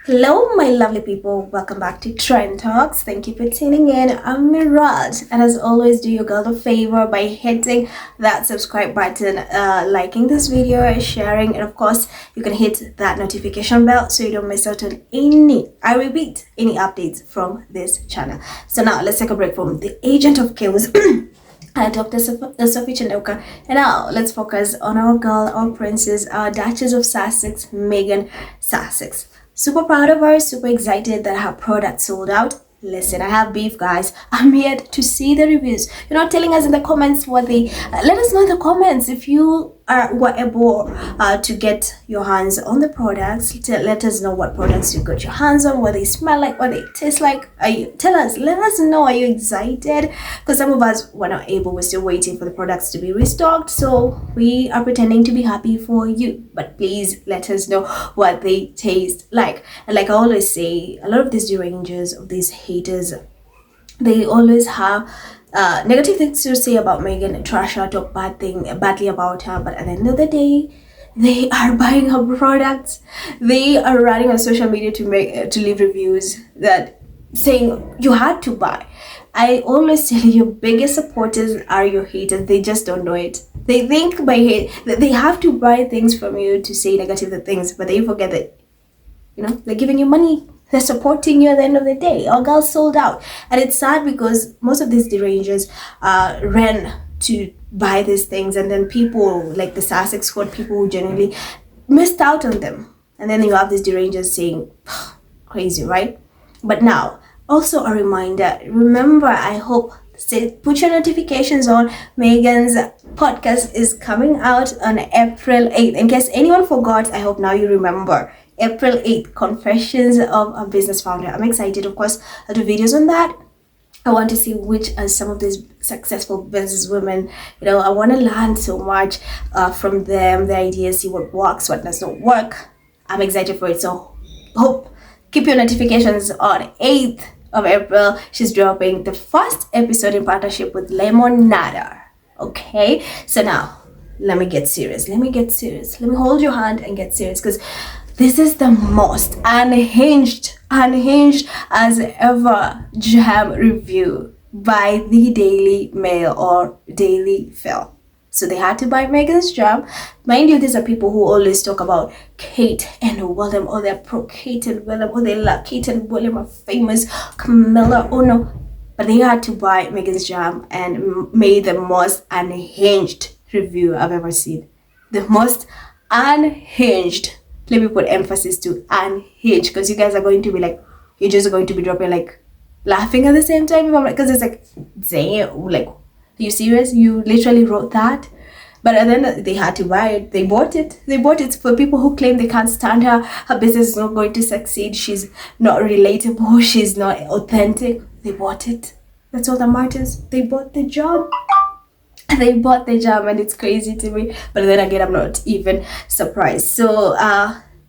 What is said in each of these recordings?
Hello, my lovely people. Welcome back to Trend Talks. Thank you for tuning in. I'm Miraj, and as always, do your girl a favor by hitting that subscribe button, liking this video, sharing, and of course, you can hit that notification bell so you don't miss out on any updates from this channel. So now let's take a break from the agent of chaos. Dr. Sophie Chandoka. And now let's focus on our girl, our princess, our Duchess of Sussex, Meghan Sussex. Super proud of her, super excited that her product sold out. Listen, I have beef, guys. I'm here to see the reviews. You're not telling us in the comments what they... let us know in the comments if you were able to get your hands on the products. Let us know what products you got your hands on, what they smell like, what they taste like. Let us know. Are you excited? Because some of us were not able. We're still waiting for the products to be restocked. So we are pretending to be happy for you. But please let us know what they taste like. And like I always say, a lot of these derangers, of these haters, they always have negative things to say about Meghan, trash her, talk badly about her, but at the end of the day, they are buying her products. They are running on social media to leave reviews that saying you had to buy. I always tell you, your biggest supporters are your haters. They just don't know it. They think by hate that they have to buy things from you to say negative things, but they forget that they're giving you money. They're supporting you at the end of the day. Our girl sold out. And it's sad because most of these derangers ran to buy these things. And then people like the Sussex squad, people who genuinely missed out on them. And then you have these derangers saying, crazy, right? But now, also a reminder. Remember, I hope, put your notifications on. Meghan's podcast is coming out on April 8th. In case anyone forgot, I hope now you remember. April 8th, Confessions of a Business Founder. I'm excited, of course. I'll do videos on that. I want to see which are some of these successful business women. I want to learn so much from them, their ideas, see what works, what does not work. I'm excited for it. So hope, keep your notifications on 8th of April. She's dropping the first episode in partnership with Lemonada. Okay, so now let me get serious. Let me hold your hand and get serious, because this is the most unhinged as ever jam review by the Daily Mail or Daily Phil. So they had to buy Meghan's jam. Mind you, these are people who always talk about Kate and William, or they're pro Kate and William, or they love Kate and William are famous, Camilla, oh no. But they had to buy Meghan's jam and made the most unhinged review I've ever seen. The most unhinged. Let me put emphasis to unhinged, because you guys are going to be like, you're just going to be dropping like laughing at the same time. Because it's like, damn, like, are you serious? You literally wrote that? But then they had to buy it. They bought it. For people who claim they can't stand her. Her business is not going to succeed. She's not relatable. She's not authentic. They bought it. That's all that matters. They bought the job. And it's crazy to me, but then again, I'm not even surprised. So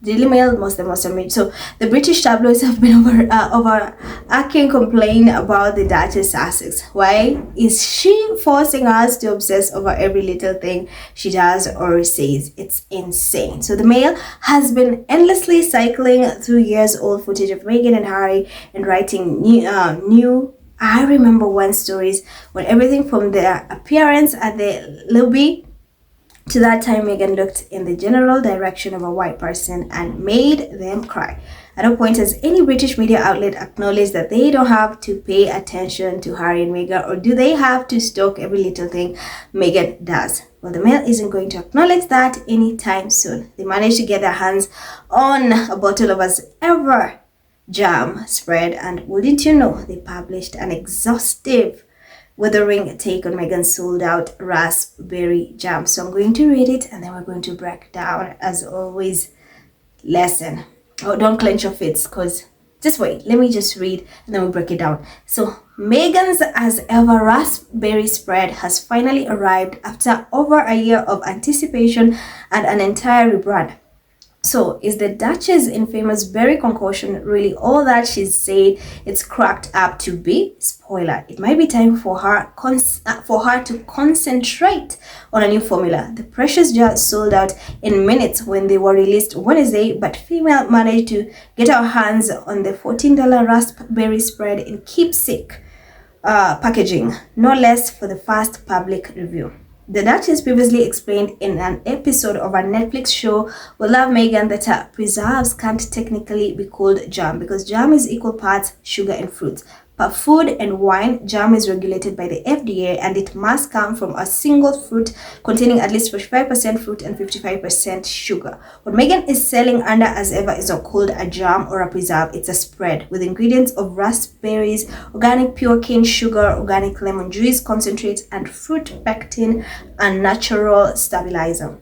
Daily Mail, most of them are made. So the British tabloids have been overarching complaint about the Duchess Sussex. Why is she forcing us to obsess over every little thing she does or says? It's insane. So the Mail has been endlessly cycling through years-old footage of Meghan and Harry and writing new I remember one stories when everything from their appearance at the lobby to that time Meghan looked in the general direction of a white person and made them cry. At no point has any British media outlet acknowledged that they don't have to pay attention to Harry and Meghan, or do they have to stalk every little thing Meghan does. Well, the Mail isn't going to acknowledge that anytime soon. They managed to get their hands on a bottle of as ever jam spread, and wouldn't you know, they published an exhaustive withering take on Meghan's sold out raspberry jam. So I'm going to read it and then we're going to break down, as always. Lesson. Oh, don't clench your fists, because just wait, let me just read and then we'll break it down. So Meghan's as ever raspberry spread has finally arrived after over a year of anticipation and an entire rebrand. So, is the Duchess' infamous berry concoction really all that she's said it's cracked up to be? Spoiler, it might be time for her to concentrate on a new formula. The precious jars sold out in minutes when they were released Wednesday, but female managed to get our hands on the $14 raspberry spread in keepsake packaging, no less, for the first public review. The Duchess previously explained in an episode of our Netflix show We Love Meghan that preserves can't technically be called jam because jam is equal parts sugar and fruits. Per food and wine, jam is regulated by the FDA and it must come from a single fruit containing at least 45% fruit and 55% sugar. What Meghan is selling under as ever is not called a jam or a preserve, it's a spread with ingredients of raspberries, organic pure cane sugar, organic lemon juice concentrate, and fruit pectin, a natural stabilizer.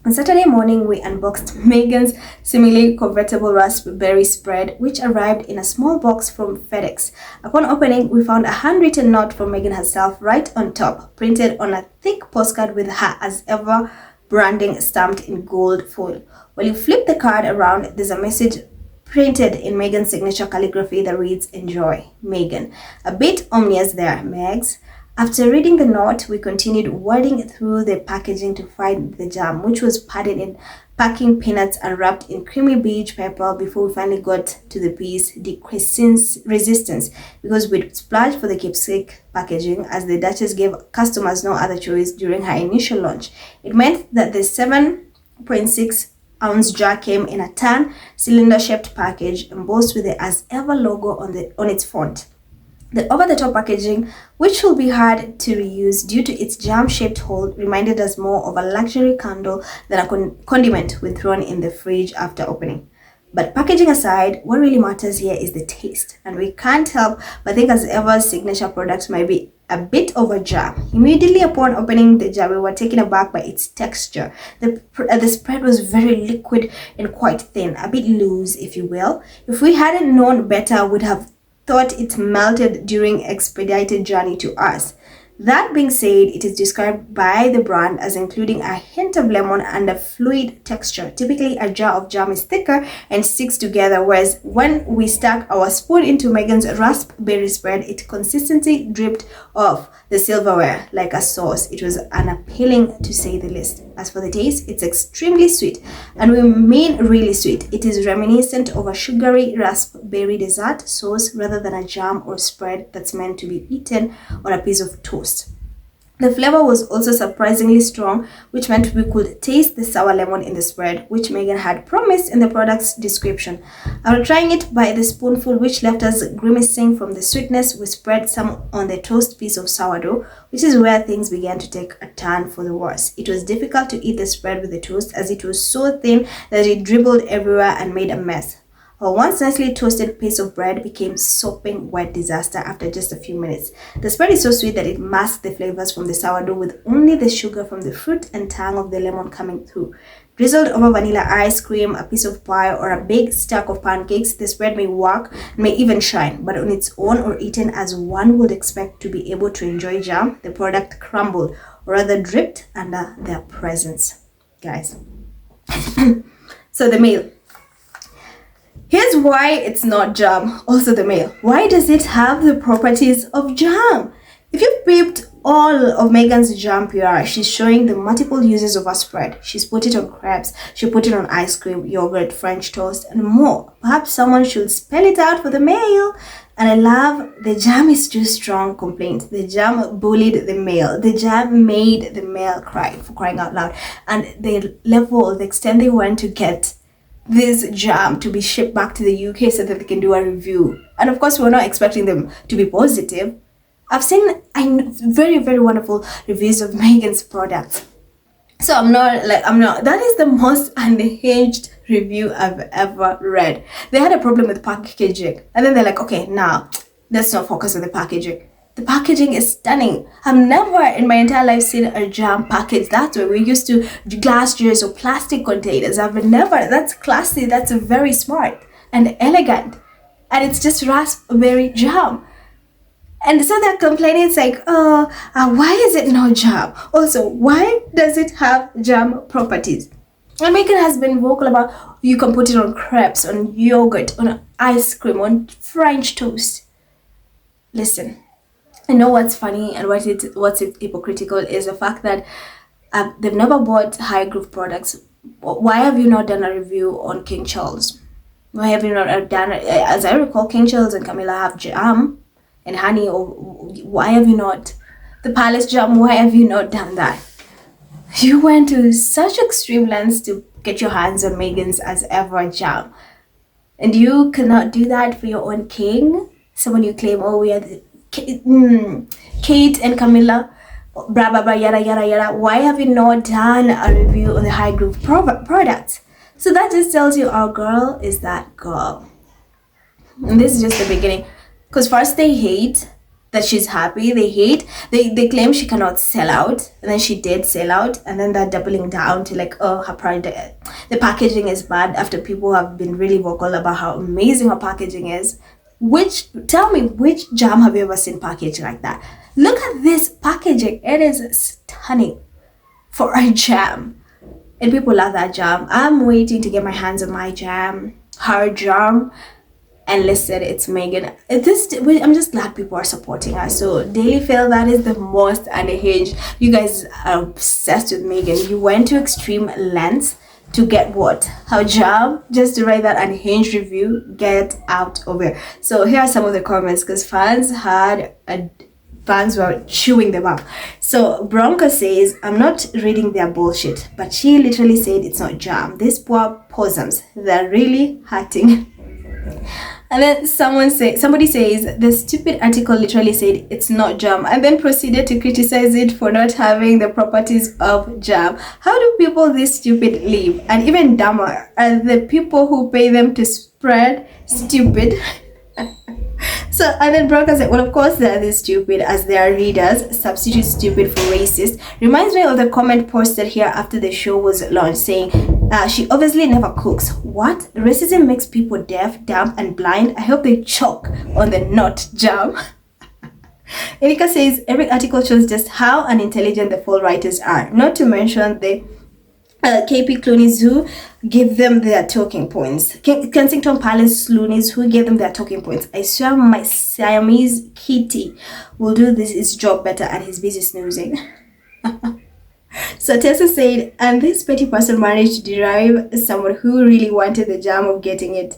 On Saturday morning, we unboxed Meghan's seemingly convertible raspberry spread, which arrived in a small box from FedEx. Upon opening, we found a handwritten note from Meghan herself right on top, printed on a thick postcard with her as ever branding stamped in gold foil. While you flip the card around, there's a message printed in Meghan's signature calligraphy that reads, "Enjoy, Meghan." A bit ominous there, Megs. After reading the note, we continued wading through the packaging to find the jam, which was padded in packing peanuts and wrapped in creamy beige paper before we finally got to the piece decreasing resistance, because we'd splurged for the keepsake packaging as the Duchess gave customers no other choice during her initial launch. It meant that the 7.6-ounce jar came in a tan, cylinder-shaped package embossed with the As Ever logo on its front. The over-the-top packaging, which will be hard to reuse due to its jam-shaped hole, reminded us more of a luxury candle than a condiment we thrown in the fridge after opening. But packaging aside, what really matters here is the taste, and we can't help but think As Ever's signature product might be a bit of a jam. Immediately upon opening the jar, we were taken aback by its texture. The spread was very liquid and quite thin, a bit loose, if you will. If we hadn't known better, we'd have thought it melted during expedited journey to us. That being said, it is described by the brand as including a hint of lemon and a fluid texture. Typically, a jar of jam is thicker and sticks together, whereas when we stuck our spoon into Meghan's raspberry spread, it consistently dripped off the silverware like a sauce. It was unappealing, to say the least. As for the taste, it's extremely sweet, and we mean really sweet. It is reminiscent of a sugary raspberry dessert sauce rather than a jam or spread that's meant to be eaten on a piece of toast. The flavor was also surprisingly strong, which meant we could taste the sour lemon in the spread, which Meghan had promised in the product's description. After trying it by the spoonful, which left us grimacing from the sweetness, we spread some on the toast piece of sourdough, which is where things began to take a turn for the worse. It was difficult to eat the spread with the toast as it was so thin that it dribbled everywhere and made a mess. Our once nicely toasted piece of bread became sopping wet disaster after just a few minutes. The spread is so sweet that it masks the flavors from the sourdough, with only the sugar from the fruit and tang of the lemon coming through. Drizzled over vanilla ice cream, a piece of pie, or a big stack of pancakes, the spread may work and may even shine, but on its own or eaten as one would expect to be able to enjoy jam, the product crumbled, or rather dripped under their presence. Guys. So the meal. Here's why it's not jam. Also the mail. Why does it have the properties of jam? If you peeped all of Meghan's jam PR, she's showing the multiple uses of her spread. She's put it on crepes, she put it on ice cream, yogurt, French toast, and more. Perhaps someone should spell it out for the mail. And I love the jam is too strong complaint. The jam bullied the mail. The jam made the mail cry, for crying out loud. And the extent they went to get this jam to be shipped back to the UK so that they can do a review. And of course, we're not expecting them to be positive. I've seen very, very wonderful reviews of Meghan's products. So I'm not, that is the most unhinged review I've ever read. They had a problem with packaging. And then they're like, okay, now let's not focus on the packaging. The packaging is stunning. I've never in my entire life seen a jam packaged that way. We're used to glass jars or plastic containers. That's classy, that's very smart and elegant. And it's just raspberry jam. And so they're complaining, it's like, why is it no jam? Also, why does it have jam properties? And Meghan has been vocal about you can put it on crepes, on yogurt, on ice cream, on French toast. Listen, I know what's funny and what's it hypocritical is the fact that they've never bought highgrove products. Why have you not done a review on King Charles? Why have you not done, as I recall, King Charles and Camilla have jam and honey, or why have you not? The palace jam, why have you not done that? You went to such extreme lengths to get your hands on Meghan's as ever jam. And you cannot do that for your own king? Someone you claim, oh, we are the, Kate and Camilla, blah, blah, blah, yada, yada, yada. Why have you not done a review on the highgrove products? So that just tells you our girl is that girl. And this is just the beginning. Because first they hate that she's happy. They claim she cannot sell out. And then she did sell out. And then they're doubling down to like, oh, her product, the packaging is bad, after people have been really vocal about how amazing her packaging is. Tell me, which jam have you ever seen packaged like that? Look at this packaging. It is stunning for a jam. And people love that jam. I'm waiting to get my hands on my jam, her jam. And listen, it's Meghan. I'm just glad people are supporting her. So Daily Fail, that is the most unhinged. You guys are obsessed with Meghan. You went to extreme lengths to get what? Her jam? Just to write that unhinged review? Get out of here. So here are some of the comments, because fans were chewing them up. So Bronca says, I'm not reading their bullshit, but she literally said it's not jam. These poor possums, they're really hurting. And then somebody says, the stupid article literally said it's not jam, and then proceeded to criticize it for not having the properties of jam. How do people this stupid live? And even dumber are the people who pay them to spread stupid. So, and then Bronca said, well, of course they're this stupid as their readers substitute stupid for racist. Reminds me of the comment posted here after the show was launched saying, she obviously never cooks. What? Racism makes people deaf, dumb, and blind. I hope they choke on the not jam. Erika says, every article shows just how unintelligent the fall writers are. Not to mention the KP Clooney's who give them their talking points. Kensington Palace Loonies who gave them their talking points. I swear my Siamese kitty will do his job better and he's busy snoozing. So Tessa said, and this petty person managed to derive someone who really wanted the jam of getting it.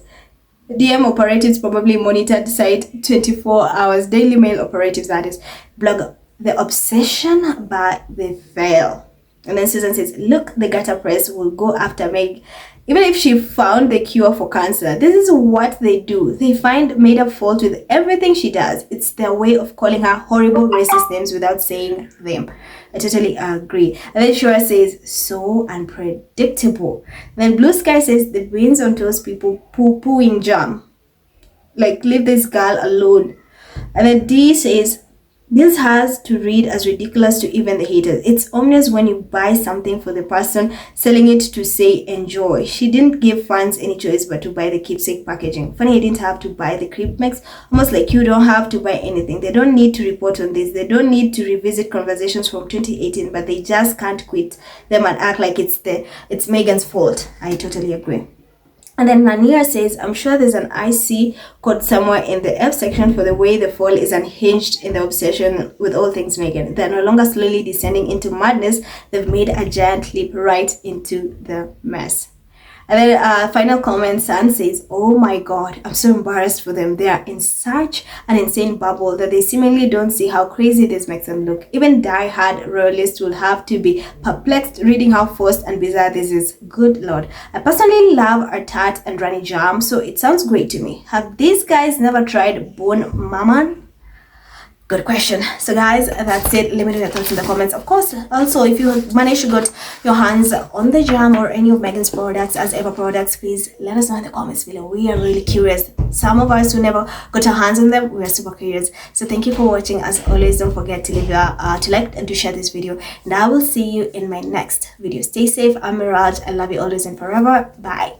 DM operatives probably monitored site 24 hours. Daily Mail operatives, that is. Blogger, the obsession, but they fail. And then Susan says, look, the gutter press will go after Meg. Even if she found the cure for cancer, this is what they do. They find made-up fault with everything she does. It's their way of calling her horrible racist names without saying them. I totally agree. And then Shura says, so unpredictable. And then Blue Sky says, the beans on toast people poo-pooing jam. Like, leave this girl alone. And then D says, this has to read as ridiculous to even the haters. It's ominous when you buy something for the person selling it to say enjoy. She didn't give fans any choice but to buy the keepsake packaging. Funny, he didn't have to buy the creep mix. Almost like you don't have to buy anything. They don't need to report on this. They don't need to revisit conversations from 2018, but they just can't quit them and act like it's Meghan's fault. I totally agree. And then Nania says, I'm sure there's an IC code somewhere in the F section for the way the fall is unhinged in the obsession with all things Meghan. They're no longer slowly descending into madness. They've made a giant leap right into the mess. And then final comment, San says, oh my God, I'm so embarrassed for them. They are in such an insane bubble that they seemingly don't see how crazy this makes them look. Even die-hard royalists will have to be perplexed reading how forced and bizarre this is. Good Lord. I personally love Artat and Rani Jam, so it sounds great to me. Have these guys never tried Bone Maman? Good question. So guys, that's it. Let me know your thoughts in the comments. Of course, also if you manage to get your hands on the jam or any of Meghan's products as ever products, please let us know in the comments below. We are really curious. Some of us who never got our hands on them, we are super curious. So thank you for watching. As always, don't forget to leave to like and to share this video, and I will see you in my next video. Stay safe. I'm Miraj. I love you always and forever. Bye.